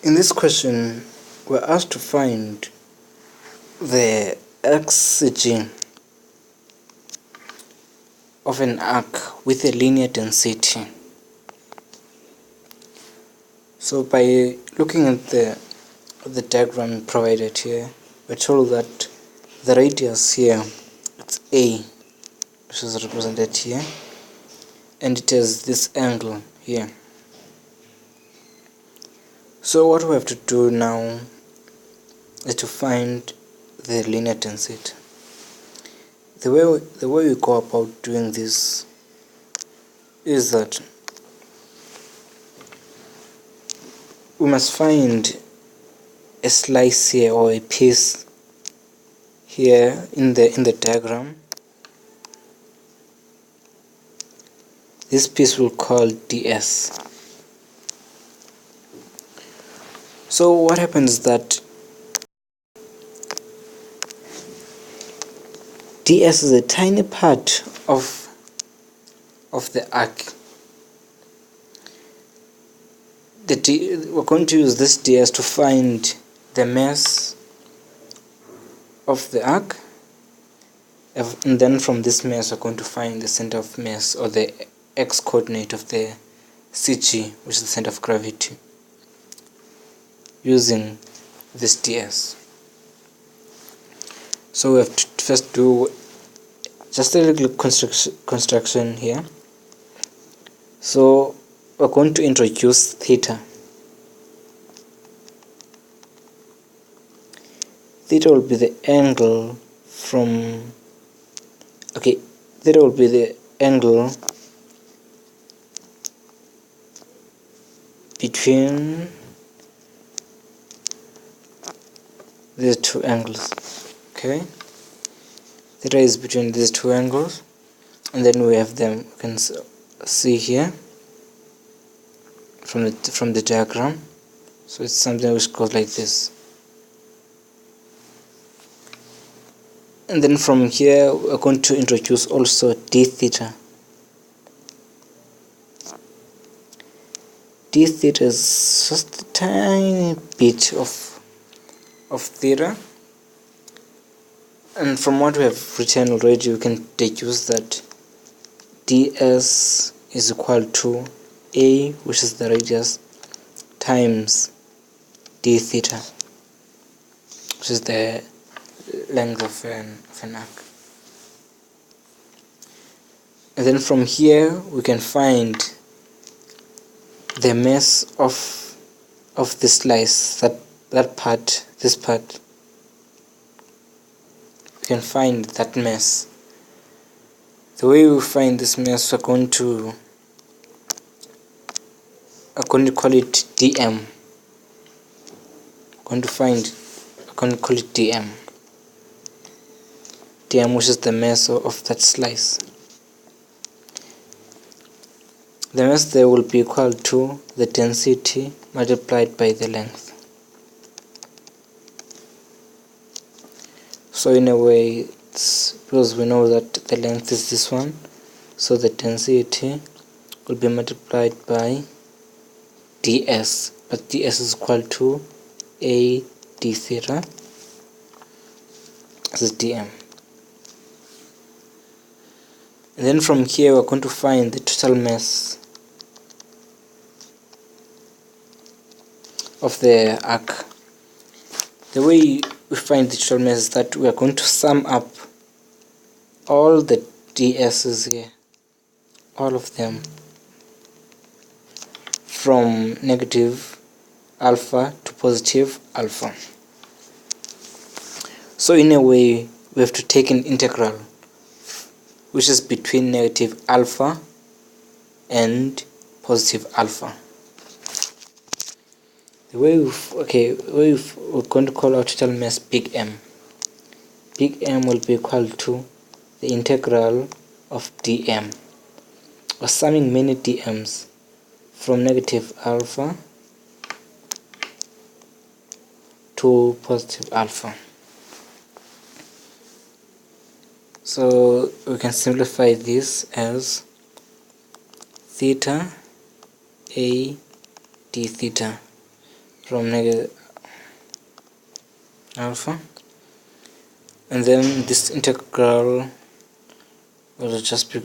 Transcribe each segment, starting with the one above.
In this question, we're asked to find the xg of an arc with a linear density. So by looking at the diagram provided here, we're told that the radius here, it's A, which is represented here, and it has this angle here. So what we have to do now is to find the linear density. The way we go about doing this is that we must find a slice here, or a piece here in the diagram. This piece we'll call ds. So what happens is that ds is a tiny part of the arc. We're going to use this ds to find the mass of the arc, and then from this mass we're going to find the center of mass, or the x coordinate of the CG, which is the center of gravity, using this ds. So we have to first do just a little construction here. So we're going to introduce theta. Theta will be the angle theta will be the angle between these two angles. Okay, theta is between these two angles, and then we have them, you can see here from the diagram. So it's something which goes like this, and then from here we're going to introduce also d theta. D theta is just a tiny bit of theta, and from what we have written already, we can deduce that ds is equal to a, which is the radius, times d theta, which is the length of an arc. And then from here we can find the mass of this slice, this part. We can find that mass. The way we find this mass, we're going to call it dm. We're going to call it dm, which is the mass of that slice. The mass there will be equal to the density multiplied by the length. So in a way, because we know that the length is this one, so the density will be multiplied by ds, but ds is equal to a d theta. This is dm. And then from here we're going to find the total mass of the arc. The way we find the total mass is that we are going to sum up all the ds's here, all of them, from negative alpha to positive alpha. So in a way, we have to take an integral which is between negative alpha and positive alpha. The way we're going to call our total mass big M. Big M will be equal to the integral of dm, or summing many dm's from negative alpha to positive alpha. So we can simplify this as theta a d theta from negative alpha, and then this integral will just be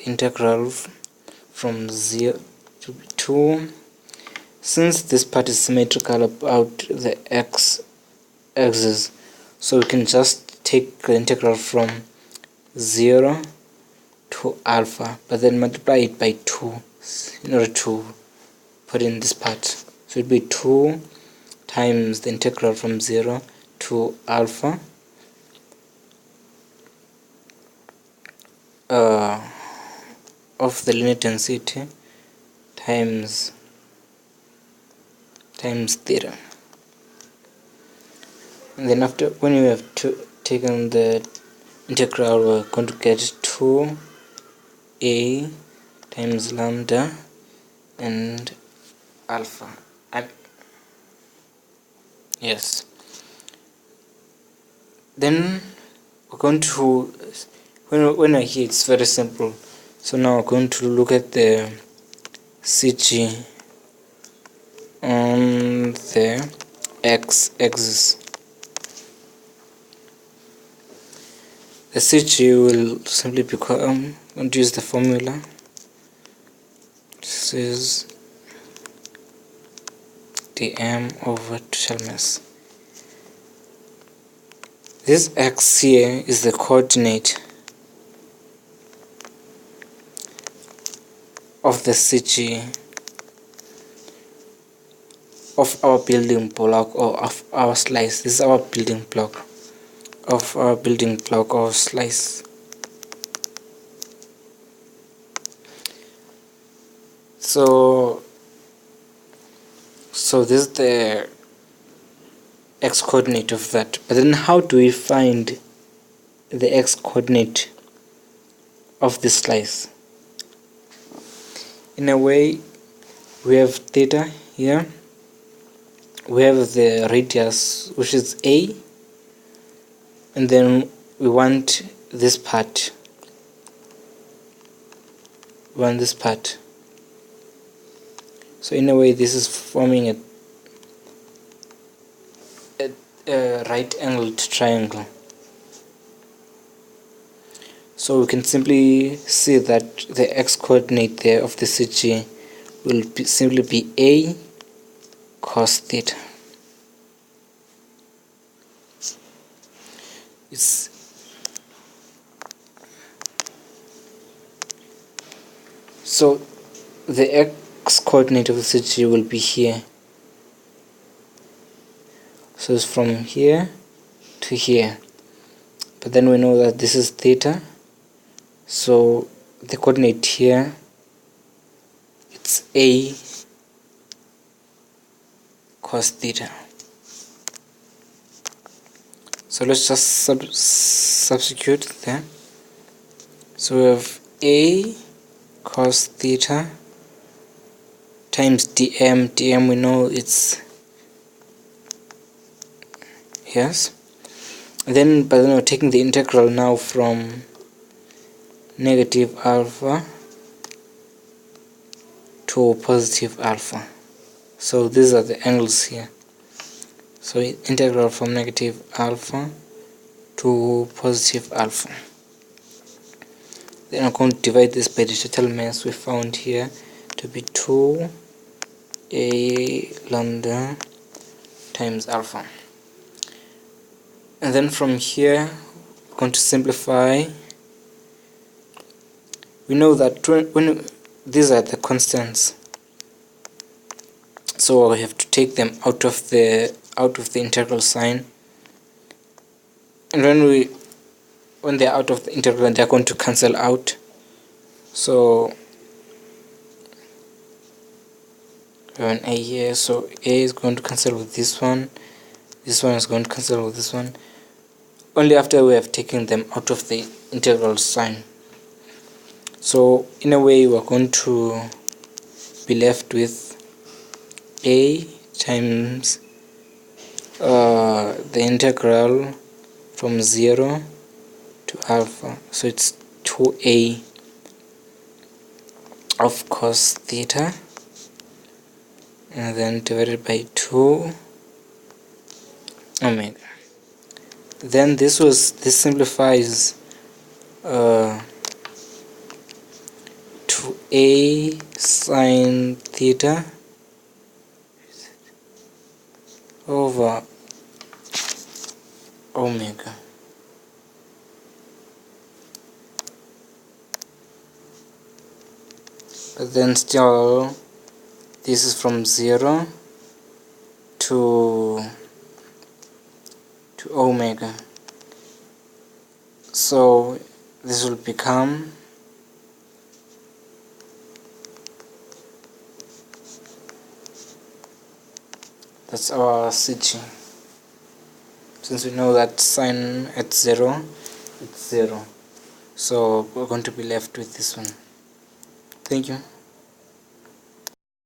integral from 0 to 2. Since this part is symmetrical about the x-axis, so we can just take the integral from 0 to alpha, but then multiply it by 2 in order to put in this part. So it would be 2 times the integral from 0 to alpha of the linear density times theta. And then after, when you have taken the integral, we're going to get 2a times lambda and alpha. Yes. Then we're going to, when I here, it's very simple. So now we're going to look at the CG on the x-axis. The CG will simply become, I'm going to use the formula. This is dm over total mass. This x here is the coordinate of the CG of our building block, or of our slice. This is our building block of our building block or slice. So this is the x coordinate of that. But then how do we find the x coordinate of this slice? In a way, we have theta here, we have the radius, which is a, and then we want this part, so in a way this is forming a right angled triangle. So we can simply see that the x coordinate there of the CG will simply be a cos theta. So the x coordinate of the CG will be here. So it's from here to here. But then we know that this is theta. So the coordinate here, it's a cos theta. So let's just substitute there. So we have a cos theta times dm. We know it's, yes. But then we're taking the integral now from negative alpha to positive alpha. So these are the angles here. So integral from negative alpha to positive alpha. Then I'm going to divide this by the total mass we found here to be 2a lambda times alpha. And then from here, I'm going to simplify. We know that when these are the constants, so we have to take them out of the integral sign, and when they're out of the integral, they're going to cancel out. So we have an a here, so a is going to cancel with this one is going to cancel with this one, only after we have taken them out of the integral sign. So in a way, we're going to be left with a times the integral from 0 to alpha, so it's 2a of cos theta and then divided by 2 omega. Then this simplifies to a sine theta over omega. But then still this is from 0 to omega, so this will become that's our CG. Since we know that sine at 0, it's 0, so we're going to be left with this one. Thank you.